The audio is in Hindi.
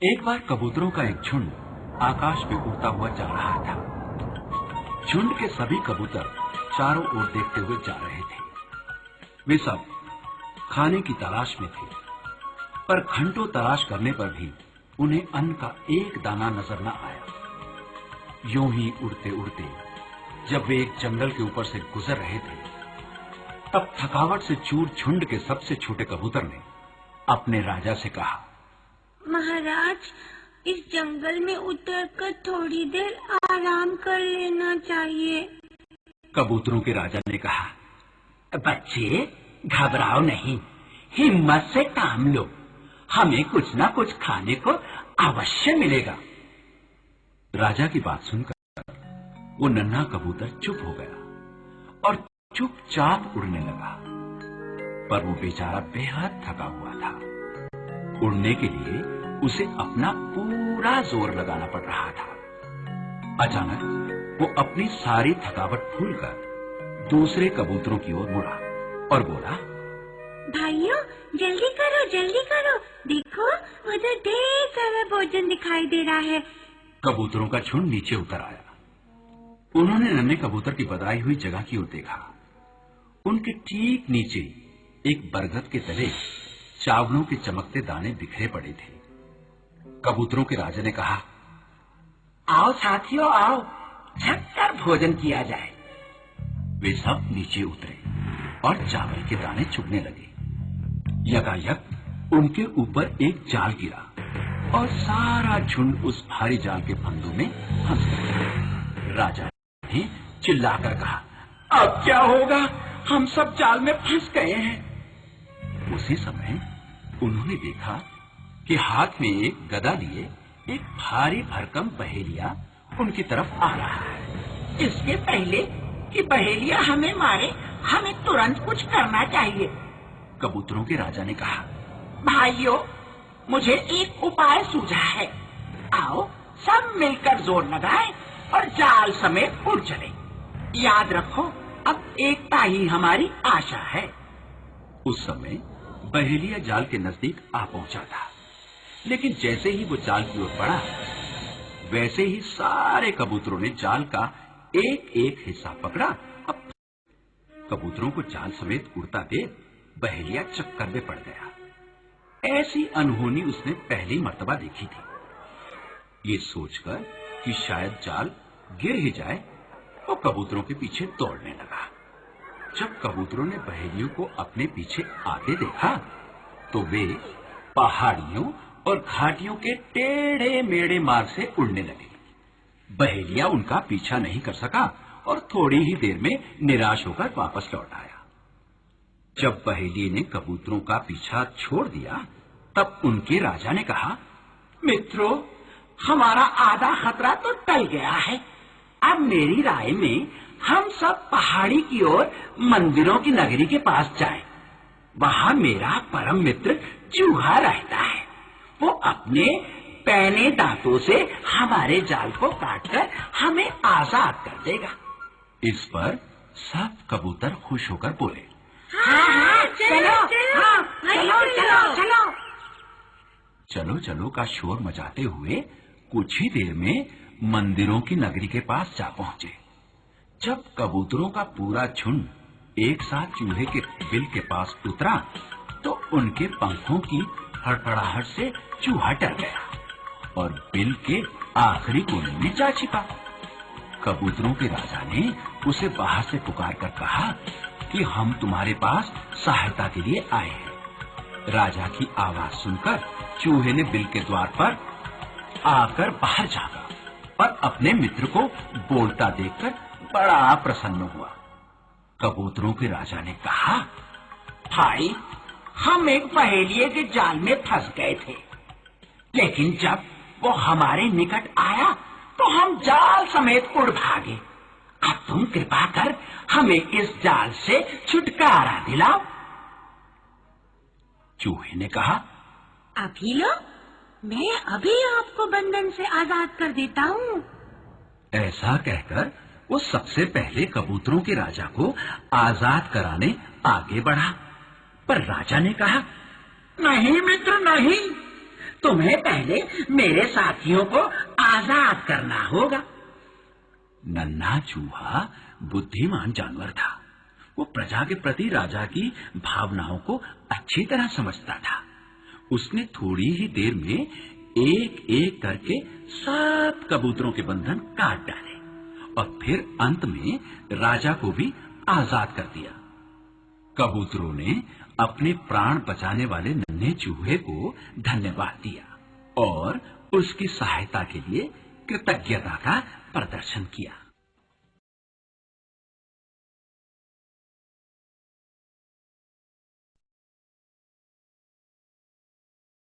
एक बार कबूतरों का एक झुंड आकाश में उड़ता हुआ जा रहा था। झुंड के सभी कबूतर चारों ओर देखते हुए जा रहे थे। वे सब खाने की तलाश में थे, पर घंटों तलाश करने पर भी उन्हें अन्न का एक दाना नजर न आया। यूं ही उड़ते उड़ते जब वे एक जंगल के ऊपर से गुजर रहे थे, तब थकावट से चूर झुंड के सबसे छोटे कबूतर ने अपने राजा से कहा, महाराज, इस जंगल में उतरकर थोड़ी देर आराम कर लेना चाहिए। कबूतरों के राजा ने कहा, बच्चे घबराओ नहीं, हिम्मत से काम लो, हमें कुछ ना कुछ खाने को अवश्य मिलेगा। राजा की बात सुनकर वो नन्हा कबूतर चुप हो गया और चुपचाप उड़ने लगा। पर वो बेचारा बेहद थका हुआ था। उड़ने के लिए उसे अपना पूरा जोर लगाना पड़ रहा था। अचानक वो अपनी सारी थकावट भूलकर दूसरे कबूतरों की ओर मुड़ा और बोला, भाइयों, जल्दी करो, देखो उधर ढेर सारा भोजन दिखाई दे रहा है। कबूतरों का झुंड नीचे उतर आया। उन्होंने नन्हे कबूतर की बदराई हुई जगह की ओर देखा। उनके ठीक नीचे एक बरगद के तले चावलों के चमकते दाने बिखरे पड़े थे। कबूतरों के राजा ने कहा, आओ साथियों, आओ, झटकर भोजन किया जाए। वे सब नीचे उतरे और चावल के दाने चुगने लगे। यकायक उनके ऊपर एक जाल गिरा और सारा झुंड उस भारी जाल के फंदों में फंस गया। राजा ने चिल्लाकर कहा, अब क्या होगा, हम सब जाल में फंस गए हैं। उसी समय उन्होंने देखा कि हाथ में एक गदा लिए एक भारी भरकम बहेलिया उनकी तरफ आ रहा है। इसके पहले कि बहेलिया हमें मारे, हमें तुरंत कुछ करना चाहिए। कबूतरों के राजा ने कहा, भाइयों, मुझे एक उपाय सूझा है। आओ सब मिलकर जोर लगाएं और जाल समेत उड़ चले। याद रखो, अब एकता ही हमारी आशा है। उस समय बहेलिया जाल के नजदीक आ पहुंचा था, लेकिन जैसे ही वो जाल की ओर बढ़ा, वैसे ही सारे कबूतरों ने जाल का एक एक हिस्सा पकड़ा। अब कबूतरों को जाल समेत उड़ता देख बहेलिया चक्कर में पड़ गया। ऐसी अनहोनी उसने पहली मर्तबा देखी थी। ये सोचकर कि शायद जाल गिर ही जाए, वो कबूतरों के पीछे दौड़ने लगा। जब कबूतरों ने बहेलियों को अपने पीछे आते देखा, तो वे पहाड़ियों और घाटियों के टेढ़े मेढ़े मार्ग से उड़ने लगे। बहेलिया उनका पीछा नहीं कर सका और थोड़ी ही देर में निराश होकर वापस लौट आया। जब बहेलिये ने कबूतरों का पीछा छोड़ दिया, तब उनके राजा ने कहा, मित्रों, हमारा आधा खतरा तो टल गया है। अब मेरी राय में हम सब पहाड़ी की ओर मंदिरों की नगरी के पास जाएं। वहां मेरा परम मित्र चूहा रहता है। वो अपने पैने दांतों से हमारे जाल को काटकर हमें आजाद कर देगा। इस पर सब कबूतर खुश होकर बोले, हाँ, चलो चलो का शोर मचाते हुए कुछ ही देर में मंदिरों की नगरी के पास जा पहुंचे। जब कबूतरों का पूरा झुंड एक साथ चूहे के बिल के पास उतरा, तो उनके पंखों की फड़फड़ाहट से चूहा डर गया और बिल के आखिरी कोने में जा छिपा। कबूतरों के राजा ने उसे बाहर से पुकार कर कहा कि हम तुम्हारे पास सहायता के लिए आए हैं। राजा की आवाज सुनकर चूहे ने बिल के द्वार पर आकर बाहर झांका और अपने मित्र को बोलता देखकर बड़ा प्रसन्न हुआ। कबूतरों के राजा ने कहा, भाई, हम एक बहेलिये के जाल में फंस गए थे, लेकिन जब वो हमारे निकट आया तो हम जाल समेत उड़ भागे। अब तुम कृपा कर हमें इस जाल से छुटकारा दिलाओ। चूहे ने कहा, अभी लो, मैं अभी आपको बंधन से आजाद कर देता हूँ। ऐसा कहकर वो सबसे पहले कबूतरों के राजा को आजाद कराने आगे बढ़ा, पर राजा ने कहा, नहीं मित्र, नहीं, तुम्हें पहले मेरे साथियों को आजाद करना होगा। नन्हा चूहा बुद्धिमान जानवर था। वो प्रजा के प्रति राजा की भावनाओं को अच्छी तरह समझता था। उसने थोड़ी ही देर में एक एक करके सब कबूतरों के बंधन काट डाले और फिर अंत में राजा को भी आजाद कर दिया। कबूतरों ने अपने प्राण बचाने वाले नन्हे चूहे को धन्यवाद दिया और उसकी सहायता के लिए कृतज्ञता का प्रदर्शन किया।